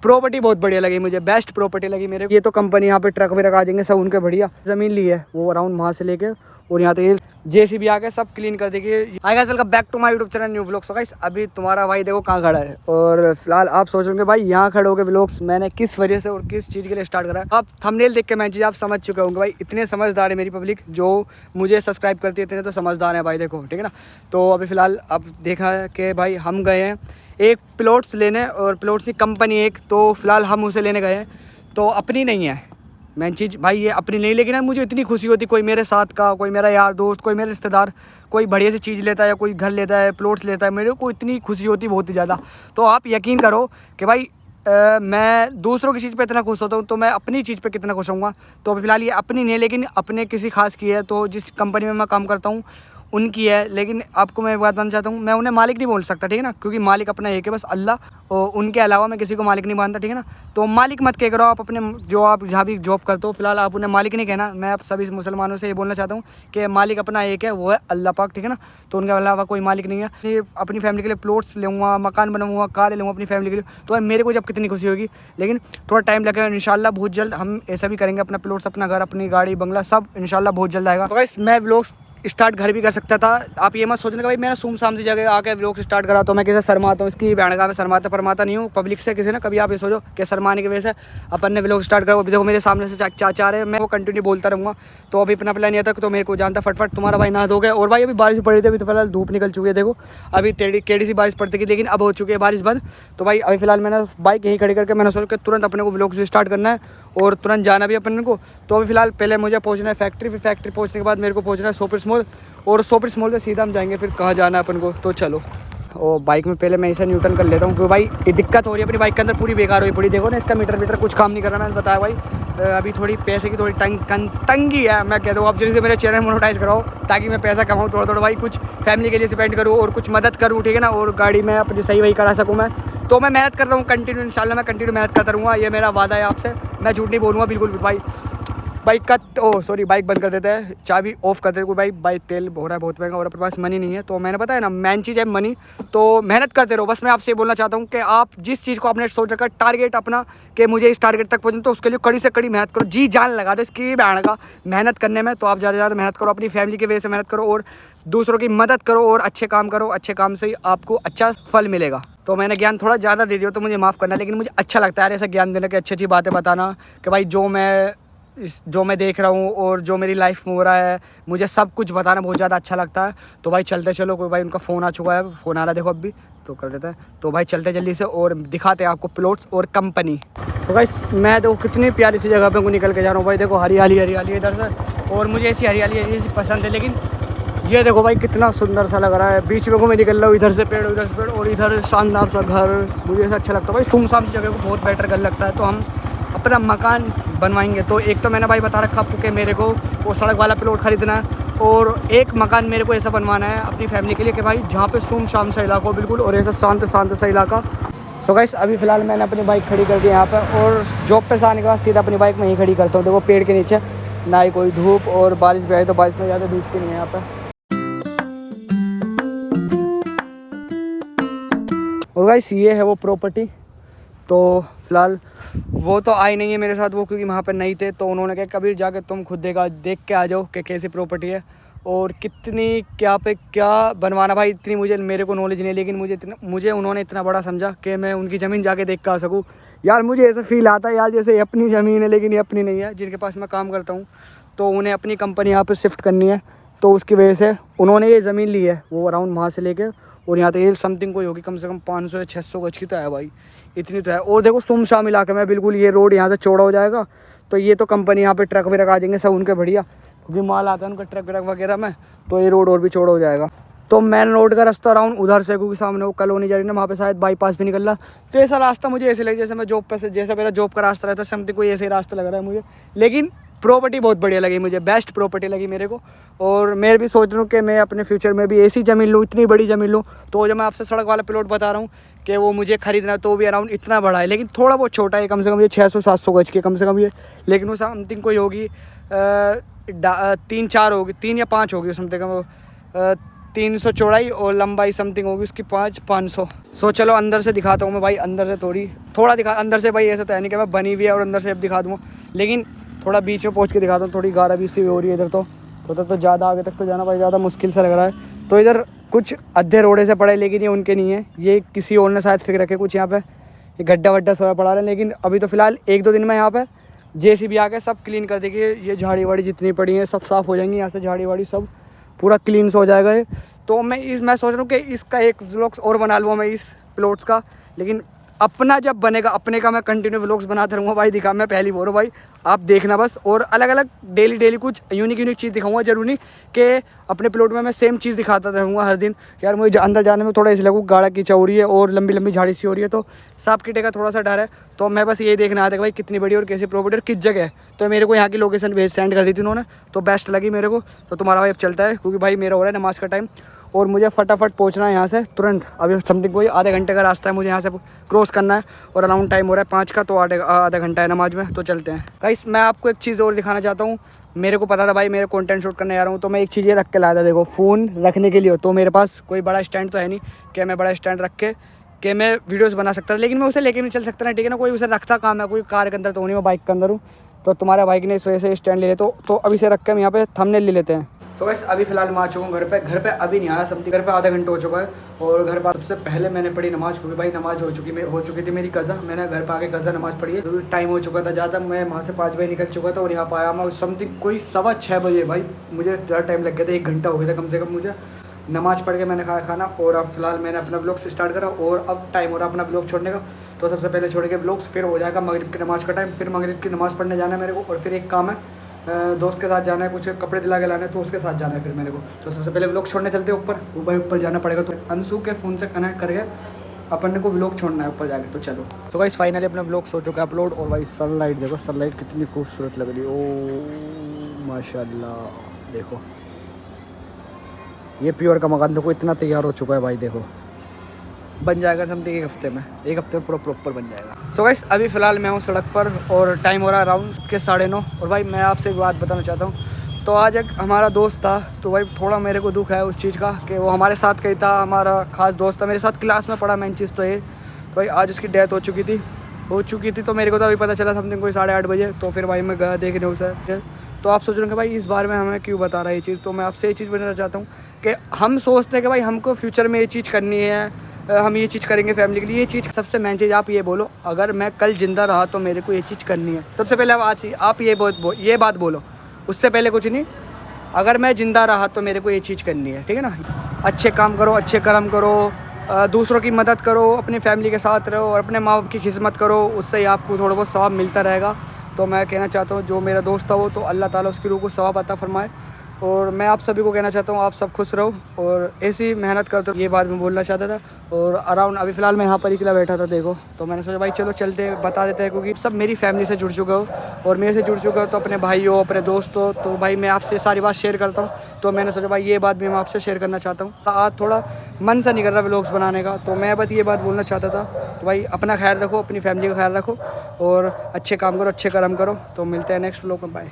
Property बहुत बढ़िया लगी मुझे, बेस्ट प्रॉपर्टी लगी मेरे। ये तो कंपनी यहाँ पे ट्रक वगैरह आ जाएंगे सब उनके, बढ़िया ज़मीन ली है वो अराउंड वहाँ से लेके, और यहाँ तो ये जेसीबी आ गया सब क्लीन कर देगी। Hi guys, welcome back to my YouTube channel new vlogs. Guys अभी तुम्हारा भाई देखो कहाँ खड़ा है, और फिलहाल आप सोच रहे भाई यहाँ खड़े होकर व्लॉग्स मैंने किस वजह से और किस चीज़ के लिए स्टार्ट करा है। आप थंबनेल देख के मैं चीज़ आप समझ चुके होंगे भाई, इतने समझदार है मेरी पब्लिक जो मुझे सब्सक्राइब करती है, इतने तो समझदार है भाई, देखो ठीक है ना। तो अभी फ़िलहाल अब देखा है कि भाई हम गए हैं एक प्लॉट्स लेने, और प्लॉट्स की कंपनी एक, तो फिलहाल हम उसे लेने गए हैं, तो अपनी नहीं है मेन चीज़ भाई, ये अपनी नहीं। लेकिन मुझे इतनी खुशी होती कोई मेरे साथ का, कोई मेरा यार दोस्त, कोई मेरे रिश्तेदार कोई बढ़िया सी चीज़ लेता है, या कोई घर लेता है, प्लॉट्स लेता है, मेरे को इतनी खुशी होती बहुत ही ज़्यादा। तो आप यकीन करो कि भाई मैं दूसरों की चीज़ पे इतना खुश होता हूँ, तो मैं अपनी चीज़ पे कितना खुश होऊंगा। तो अभी फ़िलहाल ये अपनी नहीं है, लेकिन अपने किसी खास की है, तो जिस कंपनी में मैं काम करता हूँ उनकी है। लेकिन आपको मैं बात बताना चाहता हूँ, मैं उन्हें मालिक नहीं बोल सकता, ठीक है ना, क्योंकि मालिक अपना एक है बस अल्लाह, और उनके अलावा मैं किसी को मालिक नहीं मानता, ठीक है ना। तो मालिक मत कह करो आप अपने, जो आप जहाँ भी जॉब करते हो फिलहाल आप उन्हें मालिक नहीं कहना। मैं आप सभी मुसलमानों से ये बोलना चाहता हूँ कि मालिक अपना एक है, वो है अल्लाह पाक, ठीक है ना। तो उनके अलावा कोई मालिक नहीं है। ये अपनी फैमिली के लिए प्लॉट्स लूँगा, मकान बनाऊँगा, कार लूँगा अपनी फैमिली के लिए, तो मेरे को जब कितनी खुशी होगी। लेकिन थोड़ा टाइम लगेगा, इंशाल्लाह बहुत जल्द हम ऐसा भी करेंगे, अपना प्लॉट्स, अपना घर, अपनी गाड़ी, बंगला सब इंशाल्लाह बहुत जल्द आएगा। तो गाइस मैं व्लॉग्स स्टार्ट घर भी कर सकता था। आप ये मत सोचने का भाई मैंने सुमसाम सी जगह आके व्लॉग स्टार्ट करा तो मैं किसी शर्माता हूँ, इसकी बहन का मैं शर्माता फरमाता नहीं हूँ पब्लिक से किसी ने। कभी आप ये सोचो कि शर्माने की वजह से अपन ने व्लॉग स्टार्ट करा। अभी देखो मेरे सामने से चाचा रहे, मैं वो कंटिन्यू बोलता रहूँगा। तो अभी अपना प्लान नहीं आता, तो मेरे को जानता फटफट तुम्हारा भाई नहा धो गया। और भाई अभी बारिश पड़ रही थी, अभी तो फिलहाल धूप निकल चुकी है, देखो अभी टेढ़ी सी बारिश पड़ती थी, लेकिन अब हो चुकी है बारिश बंद। तो भाई अभी फिलहाल मैंने बाइक यहीं खड़ी करके मैंने सोचा कि तुरंत अपने को व्लॉग स्टार्ट करना है और तुरंत जाना भी अपन को। तो अभी फिलहाल पहले मुझे पहुँचना है फैक्ट्री, फिर फैक्ट्री पहुँचने के बाद मेरे को पहुँचना है शॉपिंग मॉल, और शॉपिंग मॉल से सीधा हम जाएंगे फिर कहाँ जाना है अपन को। तो चलो, और बाइक में पहले मैं इसे न्यूट्रल कर लेता हूँ, क्योंकि भाई ये दिक्कत हो रही है अपनी बाइक के अंदर, पूरी बेकार हुई पड़ी। देखो ना इसका मीटर कुछ काम नहीं कर रहा, मैंने बताया भाई अभी थोड़ी पैसे की थोड़ी तंगी है। मैं कहता हूँ आप जल्दी से मेरे चैनल मोनेटाइज कराओ, ताकि मैं पैसा कमाऊँ थोड़ा भाई, कुछ फैमिली के लिए स्पेंड करूँ और कुछ मदद करूँ, ठीक है ना। और गाड़ी में अपनी सही वही करा सकूँ मैं। तो मैं मेहनत कर रहा हूँ कंटिन्यू, इंशाल्लाह मैं कंटिन्यू मेहनत करता रहूँगा, ये मेरा वादा है आपसे, मैं झूठ नहीं बोलूँगा बिल्कुल भी भाई। बाइक का बाइक बंद कर देते हैं, चाबी ऑफ कर देते हैं, भाई बाइक तेल हो रहा है बहुत महंगा और अपने पास मनी नहीं है। तो मैंने बताया ना मेन चीज़ है मनी, तो मेहनत करते रहो। बस मैं आपसे ये बोलना चाहता हूँ कि आप जिस चीज़ को आपने सोच रखा टारगेट अपना कि मुझे इस टारगेट तक पहुँचना, तो उसके लिए कड़ी से कड़ी मेहनत करो, जी जान लगा दो इसकी बहन का मेहनत करने में। तो आप ज़्यादा से ज़्यादा मेहनत करो, अपनी फैमिली की वजह से मेहनत करो, और दूसरों की मदद करो, और अच्छे काम करो, अच्छे काम से ही आपको अच्छा फल मिलेगा। तो मैंने ज्ञान थोड़ा ज़्यादा दे दिया तो मुझे माफ़ करना, लेकिन मुझे अच्छा लगता है ऐसा ज्ञान देने की, अच्छी अच्छी बातें बताना कि भाई जो मैं देख रहा हूँ और जो मेरी लाइफ में हो रहा है, मुझे सब कुछ बताना बहुत ज़्यादा अच्छा लगता है। तो भाई चलते चलो, कोई भाई उनका फ़ोन आ चुका है, फ़ोन आ रहा है देखो अभी, तो कर देता है। तो भाई चलते जल्दी से और दिखाते हैं आपको प्लॉट्स और कंपनी। तो भाई मैं देखो कितनी प्यारी सी जगह पे को निकल के जा रहा हूँ भाई, देखो हरियाली इधर से, और मुझे ऐसी हरियाली ऐसी पसंद है। लेकिन ये देखो भाई कितना सुंदर सा लग रहा है, बीच में को मैं निकल रहा हूँ, इधर से पेड़ उधर से पेड़, और इधर शानदार सा घर, मुझे ऐसा अच्छा लगता है भाई। सुमसाम जगह को बहुत बेटर घर लगता है। तो हम अपना मकान बनवाएंगे, तो एक तो मैंने भाई बता रखा आपको कि मेरे को वो सड़क वाला प्लॉट खरीदना है, और एक मकान मेरे को ऐसा बनवाना है अपनी फैमिली के लिए कि भाई जहाँ पे सुमसाम सा इलाका हो बिल्कुल, और ऐसा शांत सा इलाका। सो गाइस अभी फ़िलहाल मैंने अपनी बाइक खड़ी कर दी यहाँ पर, और जॉब पे से आने के बाद सीधा अपनी बाइक में ही खड़ी करता हूँ, देखो पेड़ के नीचे, ना ही कोई धूप, और बारिश भी आई तो बारिश में ज़्यादा धूप नहीं है यहाँ पर। और गाइस ये है वो प्रॉपर्टी। तो फिलहाल वो तो आई नहीं है मेरे साथ, वो क्योंकि वहाँ पर नहीं थे, तो उन्होंने कहा कभी जाके तुम खुद देख के आ जाओ कि कैसी प्रॉपर्टी है और कितनी क्या पे क्या बनवाना। भाई इतनी मुझे मेरे को नॉलेज नहीं, लेकिन मुझे उन्होंने इतना बड़ा समझा कि मैं उनकी ज़मीन जाके देख के आ सकूँ। यार मुझे ऐसा फील आता है यार जैसे ये अपनी ज़मीन है, लेकिन ये अपनी नहीं है। जिनके पास मैं काम करता हूँ तो उन्हें अपनी कंपनी यहाँ पर शिफ्ट करनी है, तो उसकी वजह से उन्होंने ये ज़मीन ली है, वो अराउंड वहाँ से लेके, और यहाँ तो ये समथिंग कोई होगी कम से कम 500 या 600 गज की तो है भाई, इतनी तो है। और देखो सुमसाम इलाके में बिल्कुल, ये रोड यहाँ से चौड़ा हो जाएगा, तो ये तो कंपनी यहाँ पे ट्रक वगैरह आ जाएंगे सब उनके, बढ़िया, क्योंकि माल आता है उनका ट्रक व्रक वगैरह में, तो ये रोड और भी चौड़ा हो जाएगा। तो मेन रोड का रास्ता अराउंड उधर से, क्योंकि सामने वो कॉलोनी जा रही है ना, वहाँ पे शायद बाईपास भी निकल रहा। तो ऐसा रास्ता मुझे ऐसे लगे जैसे मैं जॉब पे से, जैसे मेरा जॉब का रास्ता रहता है समथिंग कोई ऐसे ही रास्ता लग रहा है मुझे। लेकिन प्रॉपर्टी बहुत बढ़िया लगी मुझे, बेस्ट प्रॉपर्टी लगी मेरे को। और मैं भी सोच रहा हूँ कि मैं अपने फ्यूचर में भी ऐसी ज़मीन लूँ, इतनी बड़ी ज़मीन लूँ। तो जो मैं आपसे सड़क वाला प्लॉट बता रहा हूँ कि वो मुझे खरीदना, तो भी अराउंड इतना बड़ा है, लेकिन थोड़ा बहुत छोटा है, कम से कम ये 600-700 गज की कम से कम ये। लेकिन वो समथिंग कोई होगी 3-4 होगी, 3 या 5 होगी समथिंग, 300 चौड़ाई और लंबाई समथिंग होगी उसकी 500। सो चलो अंदर से दिखाता हूँ मैं भाई, अंदर से थोड़ा दिखा अंदर से भाई। ऐसा तो है नहीं कि मैं बनी हुई है और अंदर से अब दिखा दूँ, लेकिन थोड़ा बीच में पहुँच के दिखाता हूँ। थोड़ी गारा भी सी हो रही है इधर, तो उधर तो ज़्यादा आगे तक तो जाना भाई ज़्यादा मुश्किल सा लग रहा है। तो इधर कुछ अद्धे रोडे से पड़े, लेकिन ये उनके नहीं है, ये किसी और ने शायद फिक्र रखे कुछ यहाँ पे, ये गड्ढा वड्ढा सोया पड़ा रहा है। लेकिन अभी तो फिलहाल 1-2 दिन में यहाँ पे जेसीबी आके सब क्लीन कर देगी। ये झाड़ी वाड़ी जितनी पड़ी है सब साफ़ हो जाएंगी, यहाँ से झाड़ी वाड़ी सब पूरा क्लीन हो जाएगा ये। तो मैं सोच रहा हूँ कि इसका एक व्लॉग्स और बना लूँ मैं इस प्लॉट्स का, लेकिन अपना जब बनेगा अपने का मैं कंटिन्यू व्लॉग्स बनाता रहूँगा भाई। दिखा मैं पहली बोल रहा हूँ भाई, आप देखना बस, और अलग अलग डेली कुछ यूनिक चीज़ दिखाऊंगा। जरूरी नहीं कि अपने प्लॉट में मैं सेम चीज़ दिखाता रहूँगा हर दिन। यार मुझे अंदर जाने में थोड़ा इसलिए गाढ़ा कीचड़ हो रही है और लंबी झाड़ी सी हो रही है, तो सांप कीटे का थोड़ा सा डर है। तो मैं बस ये देखना आता है भाई कितनी बड़ी और कैसी प्रॉपर्टी और किस जगह है। तो मेरे को यहाँ की लोकेशन भेज सेंड कर दी थी उन्होंने, तो बेस्ट लगी मेरे को। तो तुम्हारा भाई अब चलता है, क्योंकि भाई मेरा हो रहा है नमाज़ का टाइम और मुझे फटाफट पहुंचना है यहाँ से तुरंत। अभी समथिंग कोई आधे घंटे का रास्ता है मुझे यहाँ से क्रॉस करना है, और अराउंड टाइम हो रहा है 5 का, तो आधा घंटा है नमाज में। तो चलते हैं गाइस। मैं आपको एक चीज़ और दिखाना चाहता हूँ। मेरे को पता था भाई मेरे कंटेंट शूट करने आ रहा हूँ, तो मैं एक चीज़ ये रख के लाया था, देखो फ़ोन रखने के लिए। तो मेरे पास कोई बड़ा स्टैंड तो है नहीं कि मैं बड़ा स्टैंड रख के मैं वीडियोज़ बना सकता था, लेकिन मैं उसे लेके नहीं चल सकता ना, ठीक है ना। कोई उसे रखता काम है, कोई कार के अंदर तो नहीं, मैं बाइक के अंदर हूँ। तो तुम्हारे बाइक ने इस वजह से स्टैंड ले ले, तो अभी से रख के हम यहाँ पे थंबनेल ले लेते हैं। सो गाइस अभी फ़िलहाल मैं आ चुका हूँ घर पे अभी नहीं आया समथिंग, घर पे आधा घंटा हो चुका है। और घर पर सबसे पहले मैंने पढ़ी नमाज़, क्योंकि भाई नमाज़ हो चुकी थी मेरी कज़ा। मैंने घर पर आके कज़ा नमाज़ पढ़ी है, तो टाइम हो चुका था ज़्यादा। मैं वहाँ से 5 बजे निकल चुका था और यहाँ पर आया मैं समथिंग कोई 6:15 बजे। भाई मुझे ज़्यादा टाइम लग गया था, 1 घंटा हो गया था कम से कम मुझे। नमाज़ पढ़ के मैंने खाया खाना, और अब फिलहाल मैंने अपना ब्लॉग स्टार्ट करा, और अब टाइम हो रहा है अपना ब्लॉग छोड़ने का। तो सबसे पहले छोड़ेंगे ब्लॉग्स, फिर हो जाएगा मगरिब की नमाज़ का टाइम, फिर मगरिब की नमाज़ पढ़ने जाना है मेरे को, और फिर एक काम है दोस्त के साथ जाना है, कुछ कपड़े दिला के लाने, तो उसके साथ जाना है फिर मेरे को। तो सबसे पहले व्लॉग छोड़ने चलते हैं ऊपर। भाई ऊपर जाना पड़ेगा, तो अंशु के फ़ोन से कनेक्ट करके अपन को व्लॉग छोड़ना है ऊपर जाके। तो चलो। तो गाइस फाइनली अपना व्लॉग हो चुका है अपलोड। और भाई सनलाइट देखो, सनलाइट कितनी खूबसूरत लग रही है, ओ माशाल्लाह। देखो ये प्योर का मकान देखो इतना तैयार हो चुका है भाई, देखो बन जाएगा समथिंग 1 हफ्ते में, 1 हफ्ते में प्रॉपर बन जाएगा। सो गाइस अभी फ़िलहाल मैं हूँ सड़क पर, और टाइम हो रहा है अराउंड के 9:30। और भाई मैं आपसे एक बात बताना चाहता हूँ। तो आज एक हमारा दोस्त था, तो भाई थोड़ा मेरे को दुख है उस चीज़ का कि वो हमारे साथ कहीं था, हमारा खास दोस्त था, मेरे साथ क्लास में पढ़ा। मेन चीज़ तो ये तो भाई आज उसकी डेथ हो चुकी थी। तो मेरे को तो अभी पता चला समथिंग कोई 8:30 बजे। तो फिर भाई मैं गया देखने उसे। तो आप सोच रहे हो कि भाई इस बार में हमें क्यों बता रहा है ये चीज़। तो मैं आपसे ये चीज़ बताना चाहता हूँ कि हम सोचते हैं कि भाई हमको फ्यूचर में ये चीज़ करनी है, हम ये चीज़ करेंगे फैमिली के लिए। ये चीज़ सबसे मेन चीज़ आप ये बोलो, अगर मैं कल ज़िंदा रहा तो मेरे को ये चीज़ करनी है। सबसे पहले आप ये बात बोलो, उससे पहले कुछ नहीं। अगर मैं ज़िंदा रहा तो मेरे को ये चीज़ करनी है, ठीक है ना। अच्छे काम करो, अच्छे कर्म करो, दूसरों की मदद करो, अपनी फैमिली के साथ रहो, और अपने माँ बाप की खिदमत करो, उससे ही आपको थोड़ा बहुत सवाब मिलता रहेगा। तो मैं कहना चाहता हूँ जो मेरा दोस्त था वो, तो अल्लाह ताला उसकी रूह को सवाब अता फरमाए। और मैं आप सभी को कहना चाहता हूँ आप सब खुश रहो और ऐसी मेहनत करते हो, ये बात मैं बोलना चाहता था। और अराउंड अभी फ़िलहाल मैं यहाँ पर अकेला बैठा था, देखो। तो मैंने सोचा भाई चलो चलते हैं, बता देते हैं, क्योंकि सब मेरी फैमिली से जुड़ चुके हो और मेरे से जुड़ चुके हो, तो अपने भाई हो, अपने दोस्त हो। तो भाई मैं आपसे सारी बात शेयर करता हूँ, तो मैंने सोचा भाई ये बात भी मैं आपसे शेयर करना चाहता हूँ। आज थोड़ा मन सा नहीं कर रहा व्लॉग्स बनाने का, तो मैं बस ये बात बोलना चाहता था। तो भाई अपना ख्याल रखो, अपनी फैमिली का ख्याल रखो, और अच्छे काम करो, अच्छे कर्म करो। तो मिलते हैं नेक्स्ट व्लॉग में, बाय।